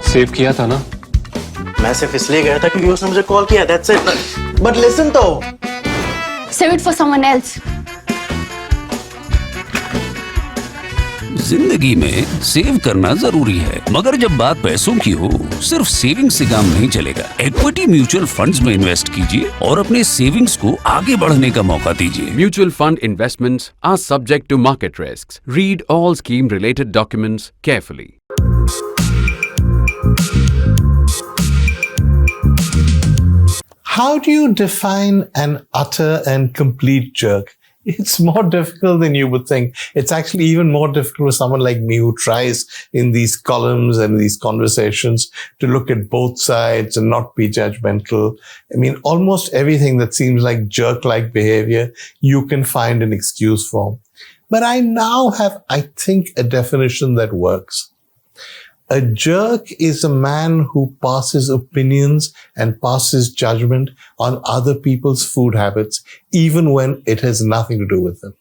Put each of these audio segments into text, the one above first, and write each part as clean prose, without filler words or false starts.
Save किया था ना? मैं सिर्फ इसलिए गया था क्योंकि उसने मुझे कॉल किया, that's it. But listen though. Save it for someone else. जिंदगी में सेव करना जरूरी है, मगर जब बात पैसों की हो, सिर्फ सेविंग से काम नहीं चलेगा। इक्विटी म्यूचुअल फंड्स में इन्वेस्ट कीजिए और अपने सेविंग्स को आगे बढ़ने का मौका दीजिए। Mutual fund investments are subject to market risks. Read all scheme-related documents carefully. How do you define an utter and complete jerk? It's more difficult than you would think. It's actually even more difficult for someone like me who tries in these columns and these conversations to look at both sides and not be judgmental. I mean, almost everything that seems like jerk-like behavior, you can find an excuse for. But I now have, I think, a definition that works. A jerk is a man who passes opinions and passes judgment on other people's food habits, even when it has nothing to do with them.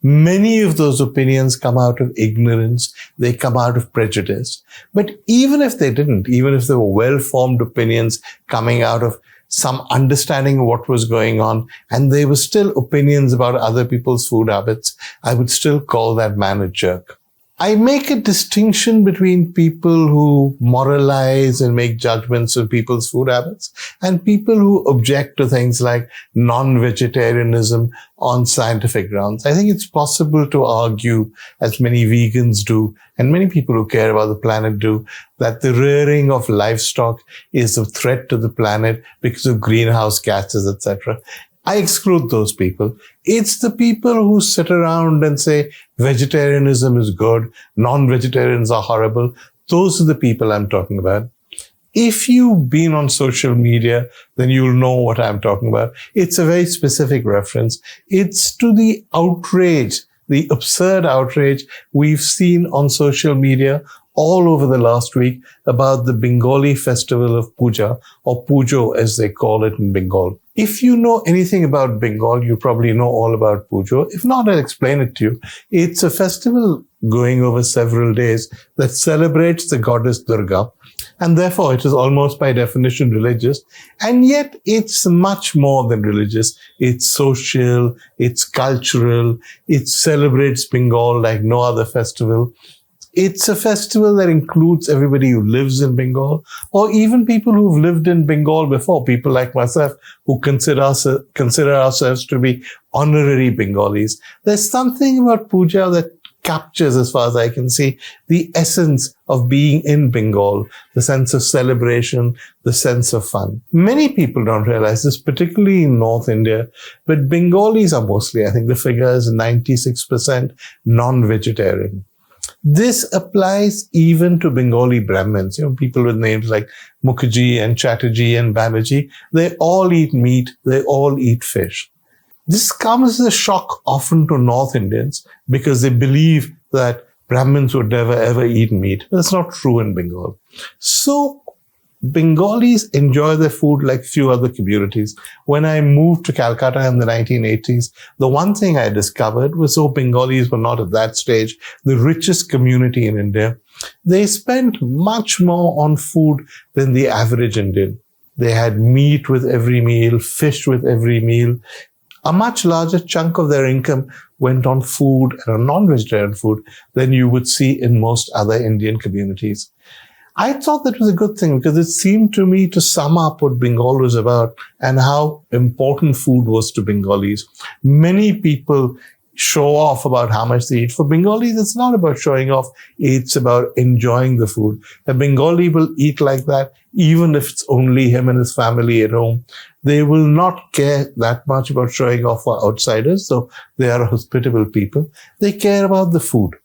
Many of those opinions come out of ignorance. They come out of prejudice. But even if they didn't, even if they were well-formed opinions coming out of some understanding of what was going on, and they were still opinions about other people's food habits, I would still call that man a jerk. I make a distinction between people who moralize and make judgments of people's food habits and people who object to things like non-vegetarianism on scientific grounds. I think it's possible to argue, as many vegans do, and many people who care about the planet do, that the rearing of livestock is a threat to the planet because of greenhouse gases, etc. I exclude those people. It's the people who sit around and say vegetarianism is good, non-vegetarians are horrible. Those are the people I'm talking about. If you've been on social media, then you'll know what I'm talking about. It's a very specific reference. It's to the outrage, the absurd outrage we've seen on social media all over the last week about the Bengali festival of Puja, or Pujo as they call it in Bengal. If you know anything about Bengal, you probably know all about Pujo. If not, I'll explain it to you. It's a festival going over several days that celebrates the goddess Durga, and therefore it is almost by definition religious. And yet it's much more than religious. It's social, it's cultural, it celebrates Bengal like no other festival. It's a festival that includes everybody who lives in Bengal, or even people who've lived in Bengal before, people like myself who consider ourselves to be honorary Bengalis. There's something about Puja that captures, as far as I can see, the essence of being in Bengal, the sense of celebration, the sense of fun. Many people don't realize this, particularly in North India, but Bengalis are mostly, I think the figure is 96% non-vegetarian. This applies even to Bengali Brahmins, people with names like Mukherjee and Chatterjee and Banerjee. They all eat meat. They all eat fish. This comes as a shock often to North Indians because they believe that Brahmins would never ever eat meat. That's not true in Bengal. So Bengalis enjoy their food like few other communities. When I moved to Calcutta in the 1980s, the one thing I discovered was, Bengalis were not at that stage the richest community in India. They spent much more on food than the average Indian. They had meat with every meal, fish with every meal. A much larger chunk of their income went on food and on non-vegetarian food than you would see in most other Indian communities. I thought that was a good thing because it seemed to me to sum up what Bengal was about and how important food was to Bengalis. Many people show off about how much they eat. For Bengalis, it's not about showing off. It's about enjoying the food. A Bengali will eat like that, even if it's only him and his family at home. They will not care that much about showing off for outsiders, so they are hospitable people. They care about the food.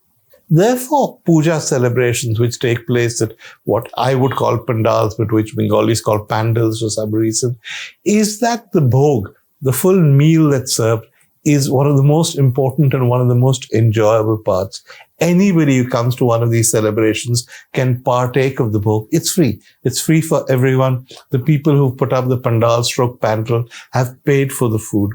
Therefore, puja celebrations, which take place at what I would call pandals, but which Bengalis call pandals for some reason, is that the bhog, the full meal that's served, is one of the most important and one of the most enjoyable parts. Anybody who comes to one of these celebrations can partake of the bhog. It's free. It's free for everyone. The people who put up the pandal / pandal have paid for the food.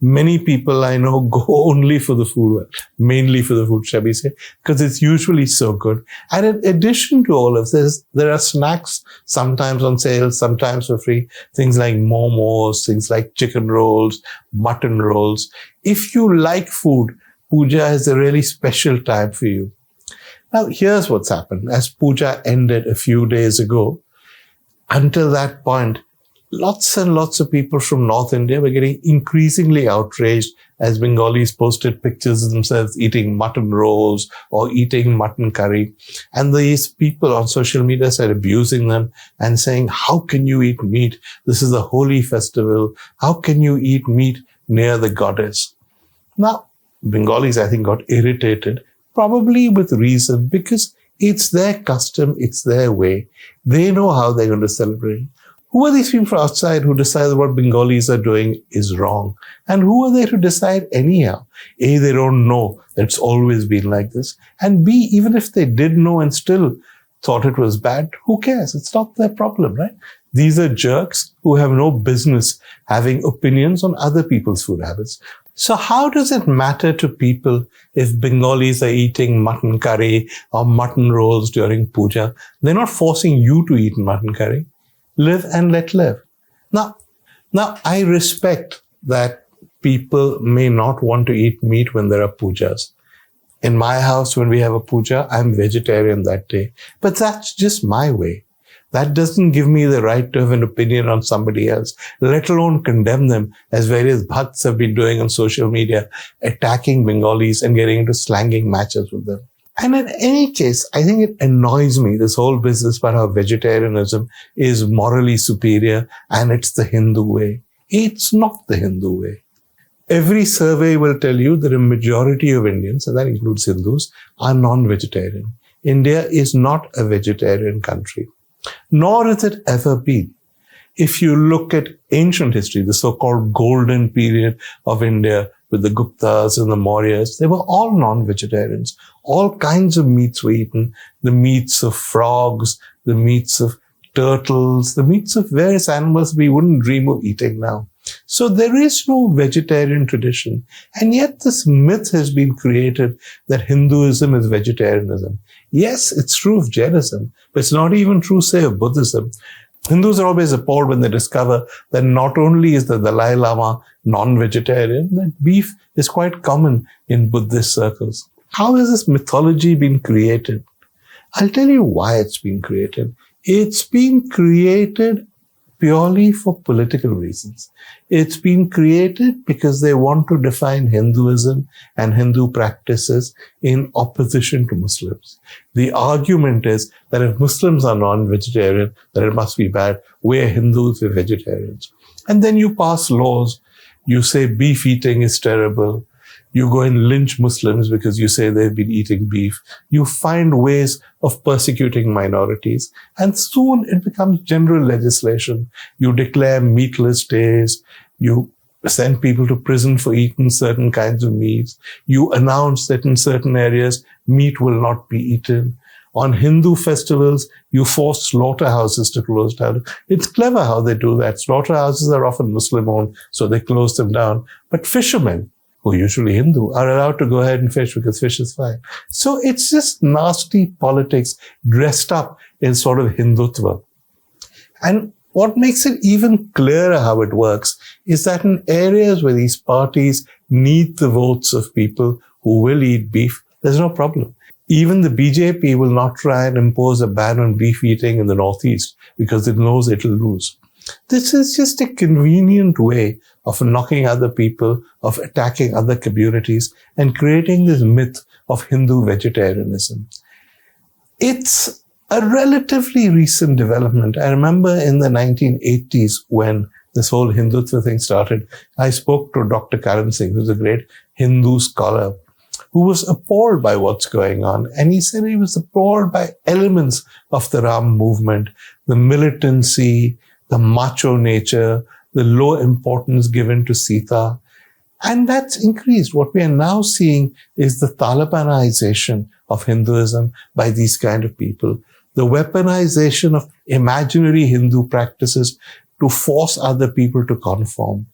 Many people I know go only for the food, well, mainly for the food, shall we say, because it's usually so good. And in addition to all of this, there are snacks sometimes on sale, sometimes for free. Things like momos, things like chicken rolls, mutton rolls. If you like food, Puja is a really special time for you. Now, here's what's happened. As Puja ended a few days ago, until that point, lots and lots of people from North India were getting increasingly outraged as Bengalis posted pictures of themselves eating mutton rolls or eating mutton curry. And these people on social media started abusing them and saying, how can you eat meat? This is a holy festival. How can you eat meat near the goddess? Now, Bengalis, I think, got irritated, probably with reason, because it's their custom, it's their way. They know how they're going to celebrate. Who are these people from outside who decide what Bengalis are doing is wrong? And who are they to decide anyhow? A, they don't know that it's always been like this. And B, even if they did know and still thought it was bad, who cares? It's not their problem, right? These are jerks who have no business having opinions on other people's food habits. So how does it matter to people if Bengalis are eating mutton curry or mutton rolls during puja? They're not forcing you to eat mutton curry. Live and let live. Now, I respect that people may not want to eat meat when there are pujas. In my house, when we have a puja, I'm vegetarian that day. But that's just my way. That doesn't give me the right to have an opinion on somebody else, let alone condemn them, as various bhakts have been doing on social media, attacking Bengalis and getting into slanging matches with them. And in any case, I think it annoys me, this whole business about how vegetarianism is morally superior and it's the Hindu way. It's not the Hindu way. Every survey will tell you that a majority of Indians, and that includes Hindus, are non-vegetarian. India is not a vegetarian country, nor has it ever been. If you look at ancient history, the so-called golden period of India with the Guptas and the Mauryas, they were all non-vegetarians. All kinds of meats were eaten. The meats of frogs, the meats of turtles, the meats of various animals we wouldn't dream of eating now. So there is no vegetarian tradition. And yet this myth has been created that Hinduism is vegetarianism. Yes, it's true of Jainism, but it's not even true, say, of Buddhism. Hindus are always appalled when they discover that not only is the Dalai Lama non-vegetarian, that beef is quite common in Buddhist circles. How has this mythology been created? I'll tell you why it's been created. It's been created purely for political reasons. It's been created because they want to define Hinduism and Hindu practices in opposition to Muslims. The argument is that if Muslims are non-vegetarian, then it must be bad. We're Hindus, we're vegetarians. And then you pass laws. You say beef eating is terrible. You go and lynch Muslims because you say they've been eating beef. You find ways of persecuting minorities. And soon it becomes general legislation. You declare meatless days. You send people to prison for eating certain kinds of meats. You announce that in certain areas, meat will not be eaten. On Hindu festivals, you force slaughterhouses to close down. It's clever how they do that. Slaughterhouses are often Muslim-owned, so they close them down. But fishermen, who are usually Hindu, are allowed to go ahead and fish because fish is fine. So it's just nasty politics dressed up in sort of Hindutva. And what makes it even clearer how it works is that in areas where these parties need the votes of people who will eat beef, there's no problem. Even the BJP will not try and impose a ban on beef eating in the Northeast because it knows it'll lose. This is just a convenient way of knocking other people, of attacking other communities, and creating this myth of Hindu vegetarianism. It's a relatively recent development. I remember in the 1980s when this whole Hindutva thing started, I spoke to Dr. Karan Singh, who's a great Hindu scholar, who was appalled by what's going on. And he said he was appalled by elements of the Ram movement, the militancy, the macho nature, the low importance given to Sita. And that's increased. What we are now seeing is the Talibanization of Hinduism by these kind of people. The weaponization of imaginary Hindu practices to force other people to conform.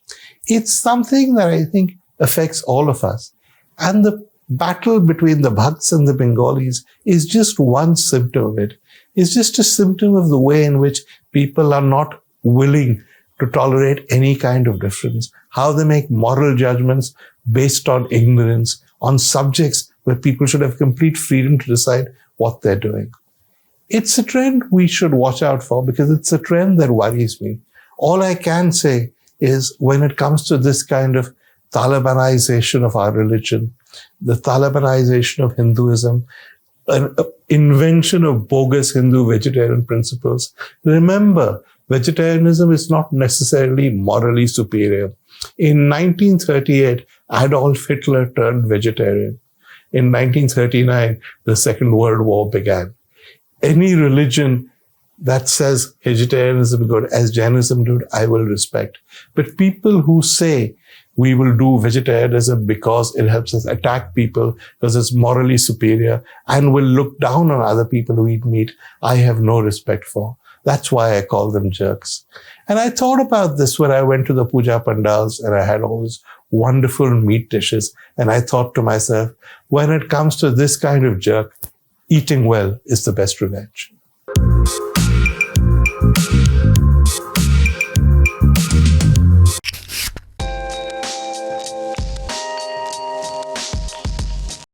It's something that I think affects all of us. And the battle between the Bhakts and the Bengalis is just one symptom of it. It's just a symptom of the way in which people are not willing to tolerate any kind of difference, how they make moral judgments based on ignorance, on subjects where people should have complete freedom to decide what they're doing. It's a trend we should watch out for because it's a trend that worries me. All I can say is when it comes to this kind of Talibanization of our religion, the Talibanization of Hinduism, an invention of bogus Hindu vegetarian principles, remember, vegetarianism is not necessarily morally superior. In 1938, Adolf Hitler turned vegetarian. In 1939, the Second World War began. Any religion that says vegetarianism is good, as Jainism did, I will respect. But people who say we will do vegetarianism because it helps us attack people, because it's morally superior, and will look down on other people who eat meat, I have no respect for. That's why I call them jerks. And I thought about this when I went to the Puja pandals and I had all these wonderful meat dishes. And I thought to myself, when it comes to this kind of jerk, eating well is the best revenge.